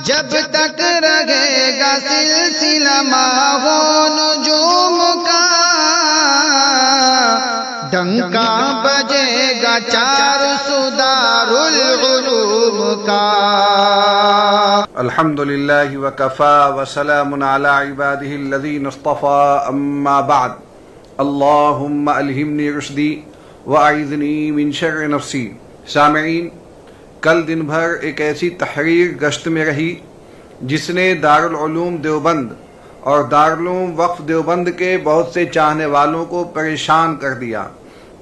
جب تک رہے گا سلسلہ ماہو نجوم کا، ڈنکا بجے گا چار سدار العلوم کا۔ الحمدللہ وکفا وسلام علی عبادہ الذین اصطفى اما بعد، اللہم الہمنی رشدی واعذنی من شر نفسی۔ سامعین، کل دن بھر ایک ایسی تحریر گشت میں رہی جس نے دارالعلوم دیوبند اور دارالعلوم وقف دیوبند کے بہت سے چاہنے والوں کو پریشان کر دیا۔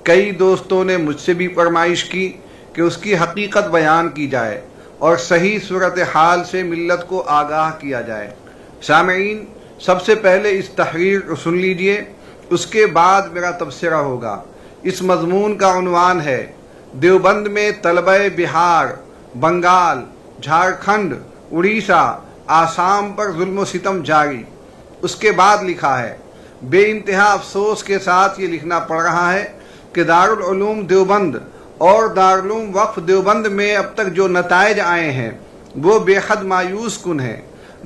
کئی دوستوں نے مجھ سے بھی فرمائش کی کہ اس کی حقیقت بیان کی جائے اور صحیح صورتحال سے ملت کو آگاہ کیا جائے۔ سامعین، سب سے پہلے اس تحریر کو سن لیجئے، اس کے بعد میرا تبصرہ ہوگا۔ اس مضمون کا عنوان ہے دیوبند میں طلبہ بہار، بنگال، جھارکھنڈ، اڑیسہ، آسام پر ظلم و ستم جاری۔ اس کے بعد لکھا ہے، بے انتہا افسوس کے ساتھ یہ لکھنا پڑ رہا ہے کہ دارالعلوم دیوبند اور دارالعلوم وقف دیوبند میں اب تک جو نتائج آئے ہیں وہ بے حد مایوس کن ہیں۔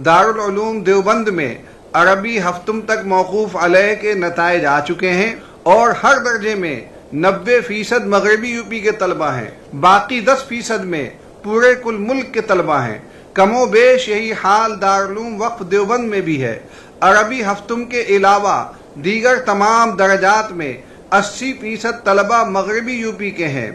دارالعلوم دیوبند میں عربی ہفتم تک موقوف علیہ کے نتائج آ چکے ہیں اور ہر درجے میں 90% مغربی یوپی کے طلبہ ہیں، باقی 10% میں پورے کل ملک کے طلبہ ہیں۔ کم و بیش یہی حال دارالعلوم وقف دیوبند میں بھی ہے۔ عربی ہفتم کے علاوہ دیگر تمام درجات میں 80% طلبہ مغربی یوپی کے ہیں۔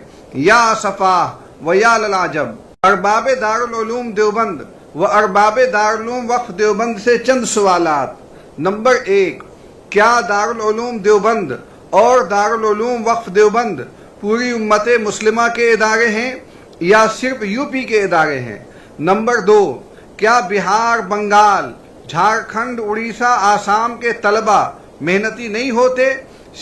یا صفاح و یا للعجب۔ ارباب دارالعلوم دیوبند و ارباب دارالعلوم وقف دیوبند سے چند سوالات۔ نمبر 1، کیا دارالعلوم دیوبند اور دارالعلوم وقف دیوبند پوری امت مسلمہ کے ادارے ہیں یا صرف یوپی کے ادارے ہیں؟ نمبر 2، کیا بہار، بنگال، جھارکھنڈ، اڑیسہ، آسام کے طلبہ محنتی نہیں ہوتے،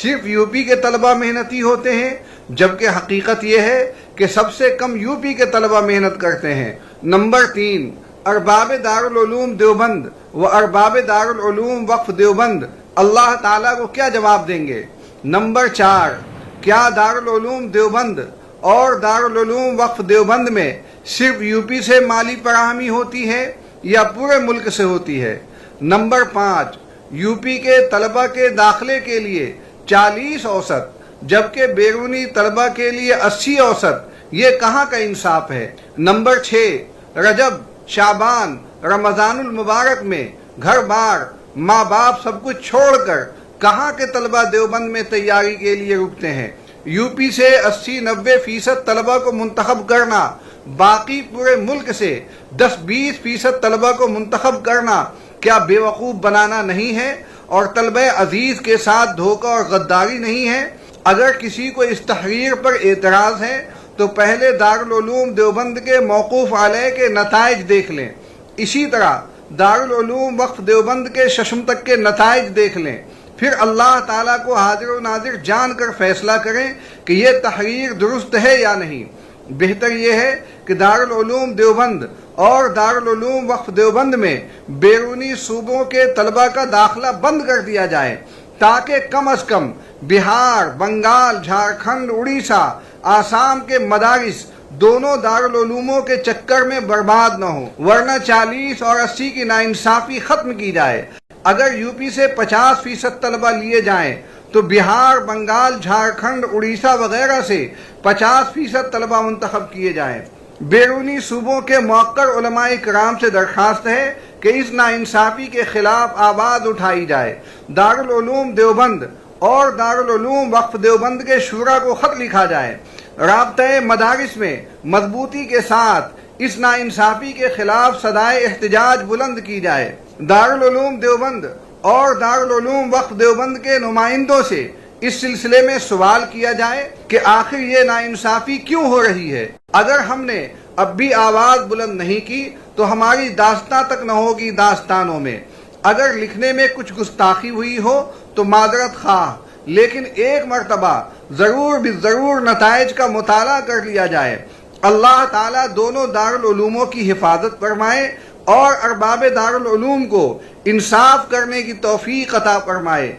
صرف یوپی کے طلبہ محنتی ہوتے ہیں؟ جبکہ حقیقت یہ ہے کہ سب سے کم یوپی کے طلبہ محنت کرتے ہیں۔ نمبر 3، ارباب دارالعلوم دیوبند و ارباب دارالعلوم وقف دیوبند اللہ تعالیٰ کو کیا جواب دیں گے؟ نمبر 4، کیا دارالعلوم دیوبند اور دارالعلوم وقف دیوبند میں صرف یوپی سے مالی فراہمی ہوتی ہے یا پورے ملک سے ہوتی ہے؟ نمبر 5، یوپی کے طلبہ کے داخلے کے لیے 40 اوسط جبکہ بیرونی طلبہ کے لیے 80 اوسط، یہ کہاں کا انصاف ہے؟ نمبر 6، رجب، شعبان، رمضان المبارک میں گھر بار، ماں باپ سب کچھ چھوڑ کر کہاں کے طلبہ دیوبند میں تیاری کے لیے رکتے ہیں؟ یوپی سے 80-90% طلبہ کو منتخب کرنا، باقی پورے ملک سے 10-20% طلبہ کو منتخب کرنا کیا بے وقوف بنانا نہیں ہے اور طلبہ عزیز کے ساتھ دھوکہ اور غداری نہیں ہے؟ اگر کسی کو اس تحریر پر اعتراض ہے تو پہلے دارالعلوم دیوبند کے موقوف علیہ کے نتائج دیکھ لیں، اسی طرح دارالعلوم وقف دیوبند کے ششم تک کے نتائج دیکھ لیں، پھر اللہ تعالیٰ کو حاضر و ناظر جان کر فیصلہ کریں کہ یہ تحریر درست ہے یا نہیں۔ بہتر یہ ہے کہ دارالعلوم دیوبند اور دارالعلوم وقف دیوبند میں بیرونی صوبوں کے طلبہ کا داخلہ بند کر دیا جائے تاکہ کم از کم بہار، بنگال، جھارکھنڈ، اڑیسہ، آسام کے مدارس دونوں دارالعلوموں کے چکر میں برباد نہ ہوں، ورنہ 40 اور 80 کی ناانصافی ختم کی جائے۔ اگر یوپی سے 50% طلبہ لیے جائیں تو بہار، بنگال، جھارکھنڈ، اڑیسہ وغیرہ سے 50% طلبہ منتخب کیے جائیں۔ بیرونی صوبوں کے موقر علماء کرام سے درخواست ہے کہ اس ناانصافی کے خلاف آواز اٹھائی جائے۔ دارالعلوم دیوبند اور دارالعلوم وقف دیوبند کے شورا کو خط لکھا جائے، رابطۂ مدارس میں مضبوطی کے ساتھ اس ناانصافی کے خلاف صدائے احتجاج بلند کی جائے۔ دارالعلوم دیوبند اور دارالعلوم وقف دیوبند کے نمائندوں سے اس سلسلے میں سوال کیا جائے کہ آخر یہ ناانصافی کیوں ہو رہی ہے۔ اگر ہم نے اب بھی آواز بلند نہیں کی تو ہماری داستان تک نہ ہوگی داستانوں میں۔ اگر لکھنے میں کچھ گستاخی ہوئی ہو تو معذرت خواہ، لیکن ایک مرتبہ ضرور نتائج کا مطالعہ کر لیا جائے۔ اللہ تعالیٰ دونوں دارالعلوموں کی حفاظت فرمائے اور ارباب دارالعلوم کو انصاف کرنے کی توفیق عطا فرمائے،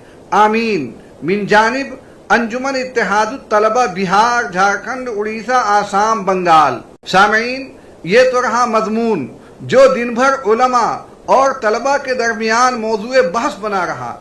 آمین۔ من جانب انجمن اتحاد الطلبہ بہار، جھارکھنڈ، اڑیسہ، آسام، بنگال۔ سامعین، یہ تو رہا مضمون، جو دن بھر علماء اور طلبہ کے درمیان موضوع بحث بنا رہا،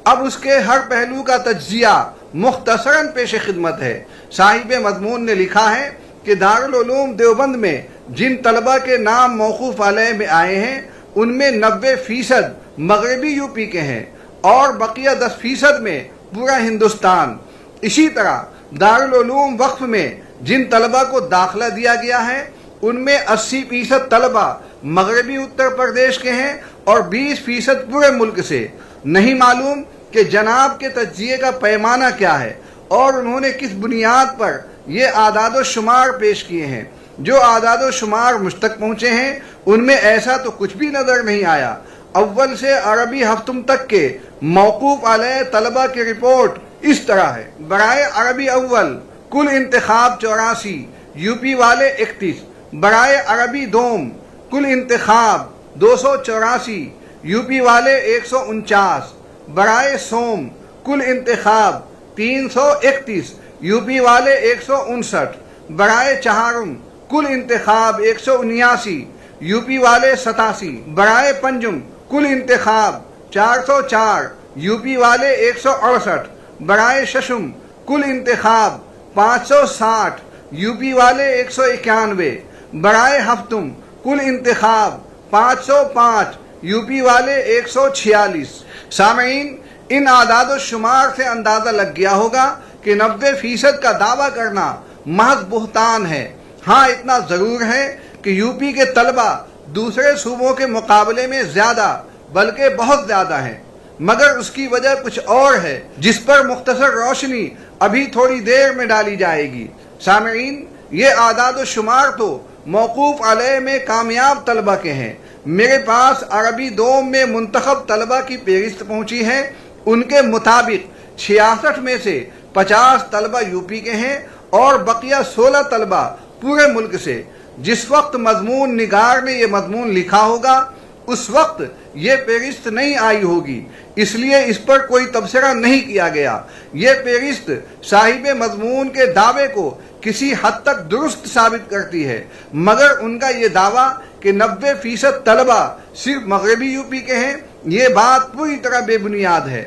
اب اس کے ہر پہلو کا تجزیہ مختصراً پیش خدمت ہے۔ صاحب مضمون نے لکھا ہے کہ دارالعلوم دیوبند میں جن طلبہ کے نام موقوف علیہ میں آئے ہیں ان میں 90% مغربی یو پی کے ہیں اور بقیہ 10% میں پورا ہندوستان۔ اسی طرح دارالعلوم وقف میں جن طلبہ کو داخلہ دیا گیا ہے ان میں 80% طلبہ مغربی اتر پردیش کے ہیں اور 20% پورے ملک سے۔ نہیں معلوم کہ جناب کے تجزیے کا پیمانہ کیا ہے اور انہوں نے کس بنیاد پر یہ اعداد و شمار پیش کیے ہیں۔ جو اعداد و شمار مجھ تک پہنچے ہیں ان میں ایسا تو کچھ بھی نظر نہیں آیا۔ اول سے عربی ہفتم تک کے موقوف علیہ طلبہ کی رپورٹ اس طرح ہے: برائے عربی اول کل انتخاب 84، یو پی والے 31۔ برائے عربی دوم کل انتخاب 284، یو پی والے 149۔ برائے سوم کل انتخاب 331، یو پی والے 159۔ برائے چہارم کل انتخاب 179، یو پی والے 87۔ برائے پنجم کل انتخاب 404، یو پی والے 168۔ برائے ششم کل انتخاب 560، یو پی والے 191۔ برائے ہفتم کل انتخاب 505، یو پی والے 146۔ سامعین، ان اعداد و شمار سے اندازہ لگ گیا ہوگا کہ 90% کا دعویٰ کرنا محض بہتان ہے۔ ہاں اتنا ضرور ہے کہ یو پی کے طلبہ دوسرے صوبوں کے مقابلے میں زیادہ بلکہ بہت زیادہ ہیں، مگر اس کی وجہ کچھ اور ہے جس پر مختصر روشنی ابھی تھوڑی دیر میں ڈالی جائے گی۔ سامعین، یہ اعداد و شمار تو موقوف علیہ میں کامیاب طلبہ کے ہیں۔ میرے پاس عربی دوم میں منتخب طلبہ کی فہرست پہنچی ہے۔ ان کے مطابق 66 میں سے 50 طلبہ یو پی کے ہیں اور بقیہ 16 طلبہ پورے ملک سے۔ جس وقت مضمون نگار نے یہ مضمون لکھا ہوگا اس وقت یہ فہرست نہیں آئی ہوگی، اس لیے اس پر کوئی تبصرہ نہیں کیا گیا۔ یہ فہرست صاحب مضمون کے دعوے کو کسی حد تک درست ثابت کرتی ہے، مگر ان کا یہ دعویٰ کہ 90% طلبہ صرف مغربی یو پی کے ہیں، یہ بات پوری طرح بے بنیاد ہے۔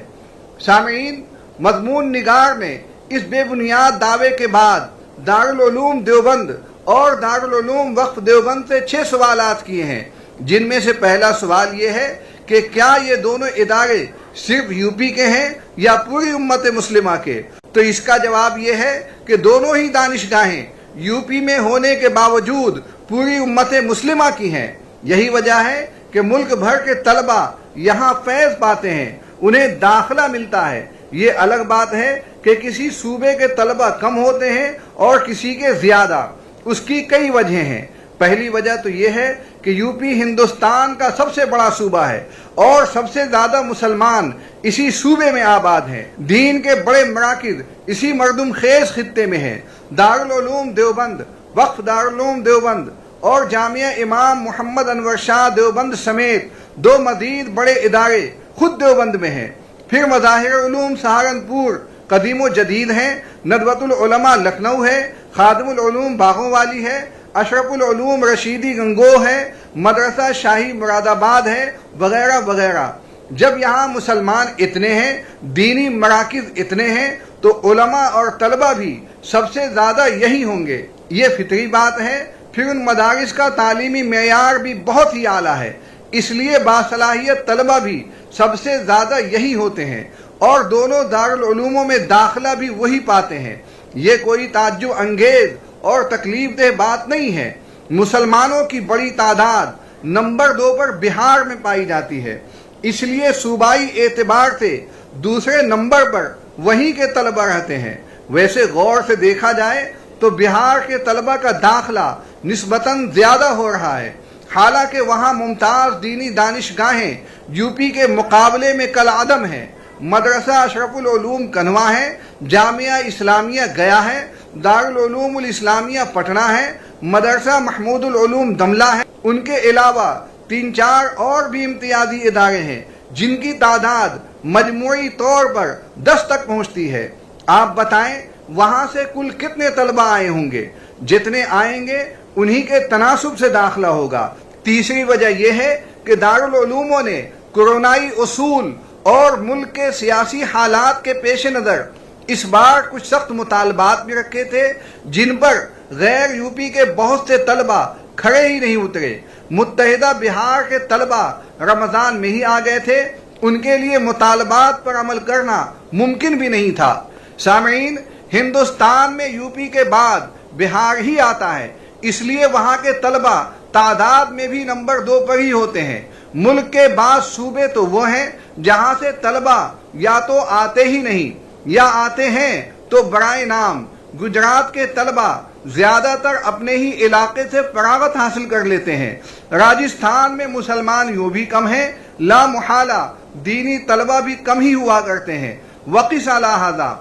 سامعین، مضمون نگار نے اس بے بنیاد دعوے کے بعد دارالعلوم دیوبند اور دارالعلوم وقف دیوبند سے 6 سوالات کیے ہیں، جن میں سے پہلا سوال یہ ہے کہ کیا یہ دونوں ادارے صرف یو پی کے ہیں یا پوری امت مسلمہ کے؟ تو اس کا جواب یہ ہے کہ دونوں ہی دانشگاہیں یو پی میں ہونے کے باوجود پوری امت مسلمہ کی ہیں۔ یہی وجہ ہے کہ ملک بھر کے طلبہ یہاں فیض پاتے ہیں، انہیں داخلہ ملتا ہے۔ یہ الگ بات ہے کہ کسی صوبے کے طلبہ کم ہوتے ہیں اور کسی کے زیادہ۔ اس کی کئی وجہیں ہیں۔ پہلی وجہ تو یہ ہے کہ یو پی ہندوستان کا سب سے بڑا صوبہ ہے اور سب سے زیادہ مسلمان اسی صوبے میں آباد ہیں۔ دین کے بڑے مراکز اسی مردم خیز خطے میں ہیں۔ دارالعلوم دیوبند، وقف دارالعلوم دیوبند اور جامعہ امام محمد انور شاہ دیوبند سمیت 2 مزید بڑے ادارے خود دیوبند میں ہیں۔ پھر مظاہر علوم سہارنپور قدیم و جدید ہیں، ندوۃ العلماء لکھنؤ ہے، خادم العلوم باغوں والی ہے، اشرف العلوم رشیدی گنگوہ ہے، مدرسہ شاہی مراد آباد ہے، وغیرہ وغیرہ۔ جب یہاں مسلمان اتنے ہیں، دینی مراکز اتنے ہیں، تو علماء اور طلبہ بھی سب سے زیادہ یہی ہوں گے، یہ فطری بات ہے۔ پھر ان مدارس کا تعلیمی معیار بھی بہت ہی اعلیٰ ہے، اس لیے باصلاحیت طلبہ بھی سب سے زیادہ یہی ہوتے ہیں اور دونوں دارالعلوموں میں داخلہ بھی وہی پاتے ہیں۔ یہ کوئی تعجب انگیز اور تکلیف دہ بات نہیں ہے۔ مسلمانوں کی بڑی تعداد نمبر 2 پر بہار میں پائی جاتی ہے، اس لیے صوبائی اعتبار سے دوسرے نمبر پر وہیں کے طلبہ رہتے ہیں۔ ویسے غور سے دیکھا جائے تو بہار کے طلبہ کا داخلہ نسبتاً زیادہ ہو رہا ہے، حالانکہ وہاں ممتاز دینی دانشگاہیں یو پی کے مقابلے میں کالعدم ہیں۔ مدرسہ اشرف العلوم کنوا ہے، جامعہ اسلامیہ گیا ہے، دارالعلوم الاسلامیہ پٹنہ ہے، مدرسہ محمود العلوم دملہ ہے۔ ان کے علاوہ 3-4 اور بھی امتیازی ادارے ہیں جن کی تعداد مجموعی طور پر 10 تک پہنچتی ہے۔ آپ بتائیں وہاں سے کل کتنے طلبہ آئے ہوں گے؟ جتنے آئیں گے انہی کے تناسب سے داخلہ ہوگا۔ تیسری وجہ یہ ہے کہ دارالعلوموں نے کرونائی اصول اور ملک کے سیاسی حالات کے پیش نظر اس بار کچھ سخت مطالبات بھی رکھے تھے جن پر غیر یو پی کے بہت سے طلبہ کھڑے ہی نہیں اترے۔ متحدہ بہار کے طلبہ رمضان میں ہی آ گئے تھے، ان کے لیے مطالبات پر عمل کرنا ممکن بھی نہیں تھا۔ سامعین، ہندوستان میں یو پی کے بعد بہار ہی آتا ہے، اس لیے وہاں کے طلبہ تعداد میں بھی نمبر 2 پر ہی ہوتے ہیں۔ ملک کے بعض صوبے تو وہ ہیں جہاں سے طلبہ یا تو آتے ہی نہیں یا آتے ہیں تو برائے نام۔ گجرات کے طلبہ زیادہ تر اپنے ہی علاقے سے فراغت حاصل کر لیتے ہیں۔ راجستھان میں مسلمان یوں بھی کم ہیں، لا محالہ دینی طلبہ بھی کم ہی ہوا کرتے ہیں۔ وقس علی ھذا،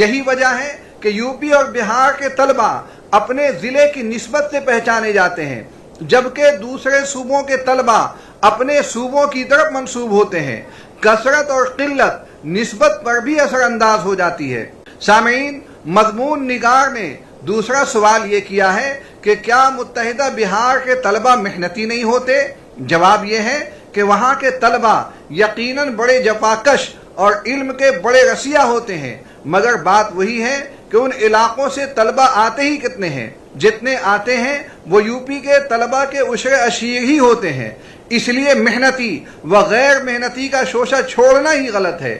یہی وجہ ہے کہ یو پی اور بہار کے طلبہ اپنے ضلع کی نسبت سے پہچانے جاتے ہیں، جبکہ دوسرے صوبوں کے طلبہ اپنے صوبوں کی طرف منسوب ہوتے ہیں۔ کثرت اور قلت نسبت پر بھی اثر انداز ہو جاتی ہے۔ سامعین، مضمون نگار نے دوسرا سوال یہ کیا ہے کہ کیا متحدہ بہار کے طلبہ محنتی نہیں ہوتے؟ جواب یہ ہے کہ وہاں کے طلبہ یقیناً بڑے جفاکش اور علم کے بڑے رسیہ ہوتے ہیں، مگر بات وہی ہے کہ ان علاقوں سے طلبہ آتے ہی کتنے ہیں؟ جتنے آتے ہیں وہ یو پی کے طلبہ کے عشر اشیر ہی ہوتے ہیں۔ اس لیے محنتی و غیر محنتی کا شوشہ چھوڑنا ہی غلط ہے۔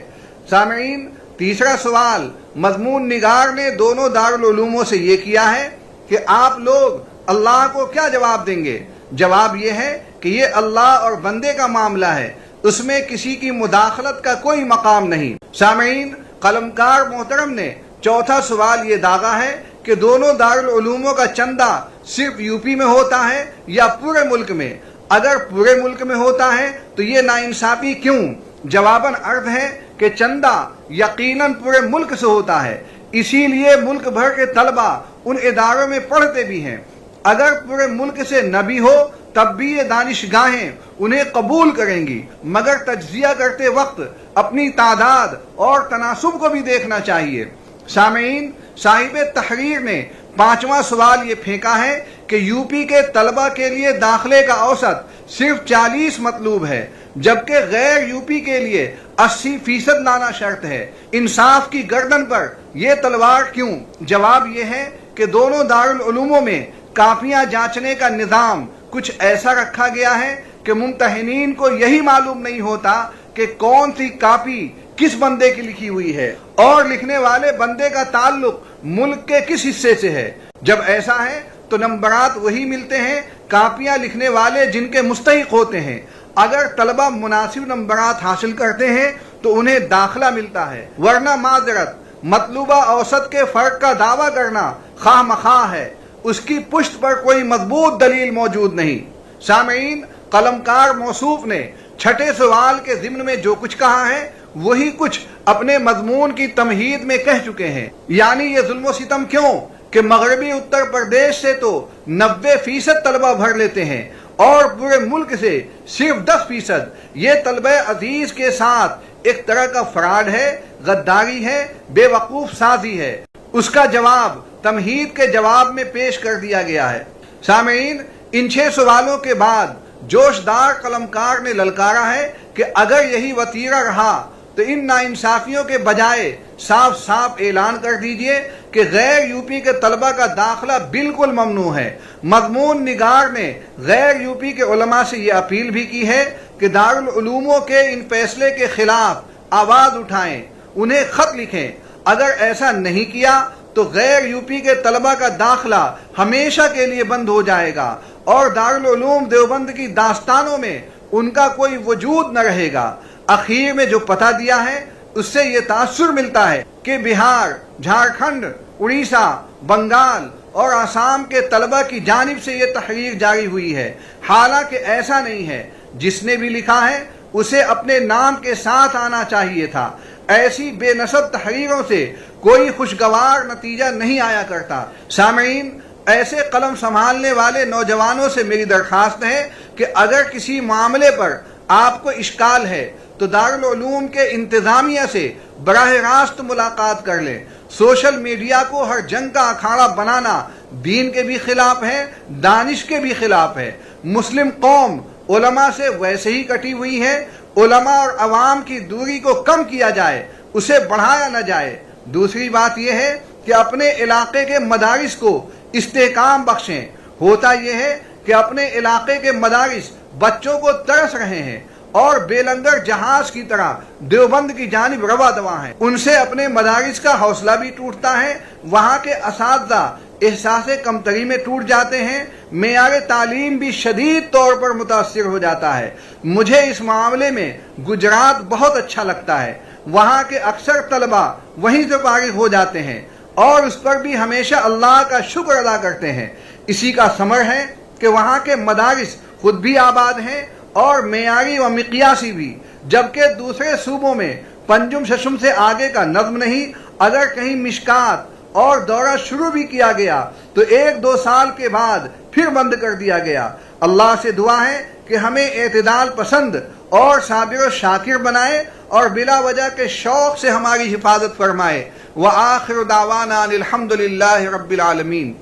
سامعین، تیسرا سوال مضمون نگار نے دونوں دارالعلوموں سے یہ کیا ہے کہ آپ لوگ اللہ کو کیا جواب دیں گے؟ جواب یہ ہے کہ یہ اللہ اور بندے کا معاملہ ہے، اس میں کسی کی مداخلت کا کوئی مقام نہیں۔ سامعین، قلمکار محترم نے چوتھا سوال یہ داغا ہے کہ دونوں دارالعلوموں کا چندہ صرف یو پی میں ہوتا ہے یا پورے ملک میں؟ اگر پورے ملک میں ہوتا ہے تو یہ ناانصافی کیوں؟ جواباً عرض ہے کہ چندہ یقیناً پورے ملک سے ہوتا ہے، اسی لیے ملک بھر کے طلبہ ان اداروں میں پڑھتے بھی ہیں۔ اگر پورے ملک سے نہ بھی ہو تب بھی یہ دانشگاہیں انہیں قبول کریں گی، مگر تجزیہ کرتے وقت اپنی تعداد اور تناسب کو بھی دیکھنا چاہیے۔ سامعین، صاحب تحریر نے پانچواں سوال یہ پھینکا ہے کہ یو پی کے طلبہ کے لیے داخلے کا اوسط صرف 40 مطلوب ہے، جبکہ غیر یو پی کے لیے 80% لانا شرط ہے۔ انصاف کی گردن پر یہ تلوار کیوں؟ جواب یہ ہے کہ دونوں دارالعلوموں میں کاپیاں جانچنے کا نظام کچھ ایسا رکھا گیا ہے کہ ممتحنین کو یہی معلوم نہیں ہوتا کہ کون سی کاپی کس بندے کی لکھی ہوئی ہے اور لکھنے والے بندے کا تعلق ملک کے کس حصے سے ہے۔ جب ایسا ہے تو نمبرات وہی ملتے ہیں کاپیاں لکھنے والے جن کے مستحق ہوتے ہیں۔ اگر طلبہ مناسب نمبرات حاصل کرتے ہیں تو انہیں داخلہ ملتا ہے، ورنہ معذرت مطلوبہ اوسط کے فرق کا دعویٰ کرنا خواہ مخواہ ہے، اس کی پشت پر کوئی مضبوط دلیل موجود نہیں۔ سامعین، قلمکار موصوف نے چھٹے سوال کے ضمن میں جو کچھ کہا ہے وہی کچھ اپنے مضمون کی تمہید میں کہہ چکے ہیں۔ یعنی یہ ظلم و ستم کیوں کہ مغربی اتر پردیش سے تو 90% طلبہ بھر لیتے ہیں اور پورے ملک سے صرف 10%۔ یہ طلبہ عزیز کے ساتھ ایک طرح کا فراڈ ہے، غداری ہے، بے وقوف سازی ہے۔ اس کا جواب تمہید کے جواب میں پیش کر دیا گیا ہے۔ سامعین، ان 6 سوالوں کے بعد جوشدار قلمکار نے للکارا ہے کہ اگر یہی وتیرہ رہا تو ان ناانصافیوں کے بجائے صاف صاف اعلان کر دیجئے کہ غیر یو پی کے طلبہ کا داخلہ بالکل ممنوع ہے۔ مضمون نگار نے غیر یو پی کے علماء سے یہ اپیل بھی کی ہے کہ دارالعلوموں کے ان فیصلے کے خلاف آواز اٹھائیں، انہیں خط لکھیں۔ اگر ایسا نہیں کیا تو غیر یو پی کے طلبہ کا داخلہ ہمیشہ کے لیے بند ہو جائے گا اور دارالعلوم دیوبند کی داستانوں میں ان کا کوئی وجود نہ رہے گا۔ اخیر میں جو پتہ دیا ہے اس سے یہ تاثر ملتا ہے کہ بہار، جھارکھنڈ، اڑیسہ، بنگال اور آسام کے طلبہ کی جانب سے یہ تحریر جاری ہوئی ہے، حالانکہ ایسا نہیں ہے۔ جس نے بھی لکھا ہے اسے اپنے نام کے ساتھ آنا چاہیے تھا۔ ایسی بے نسب تحریروں سے کوئی خوشگوار نتیجہ نہیں آیا کرتا۔ سامعین، ایسے قلم سنبھالنے والے نوجوانوں سے میری درخواست ہے کہ اگر کسی معاملے پر آپ کو اشکال ہے تو دارالعلوم کے انتظامیہ سے براہ راست ملاقات کر لیں۔ سوشل میڈیا کو ہر جنگ کا اکھاڑا بنانا دین کے بھی خلاف ہے، دانش کے بھی خلاف ہے۔ مسلم قوم علماء سے ویسے ہی کٹی ہوئی ہے۔ علماء اور عوام کی دوری کو کم کیا جائے، اسے بڑھایا نہ جائے۔ دوسری بات یہ ہے کہ اپنے علاقے کے مدارس کو استحکام بخشیں۔ ہوتا یہ ہے کہ اپنے علاقے کے مدارس بچوں کو ترس رہے ہیں اور بے لنگر جہاز کی طرح دیوبند کی جانب روا دوا ہیں۔ ان سے اپنے مدارس کا حوصلہ بھی ٹوٹتا ہے، وہاں کے اساتذہ احساس کمتری میں ٹوٹ جاتے ہیں، معیار تعلیم بھی شدید طور پر متاثر ہو جاتا ہے۔ مجھے اس معاملے میں گجرات بہت اچھا لگتا ہے۔ وہاں کے اکثر طلبہ وہیں سے فارغ ہو جاتے ہیں اور اس پر بھی ہمیشہ اللہ کا شکر ادا کرتے ہیں۔ اسی کا ثمر ہے کہ وہاں کے مدارس خود بھی آباد ہیں اور معیاری و مقیاسی بھی، جبکہ دوسرے صوبوں میں پنجم ششم سے آگے کا نظم نہیں۔ اگر کہیں مشکات اور دورہ شروع بھی کیا گیا تو 1-2 سال کے بعد پھر بند کر دیا گیا۔ اللہ سے دعا ہے کہ ہمیں اعتدال پسند اور صابر و شاکر بنائے اور بلا وجہ کے شوق سے ہماری حفاظت فرمائے۔ وآخر دعوانا الحمد للہ رب العالمین۔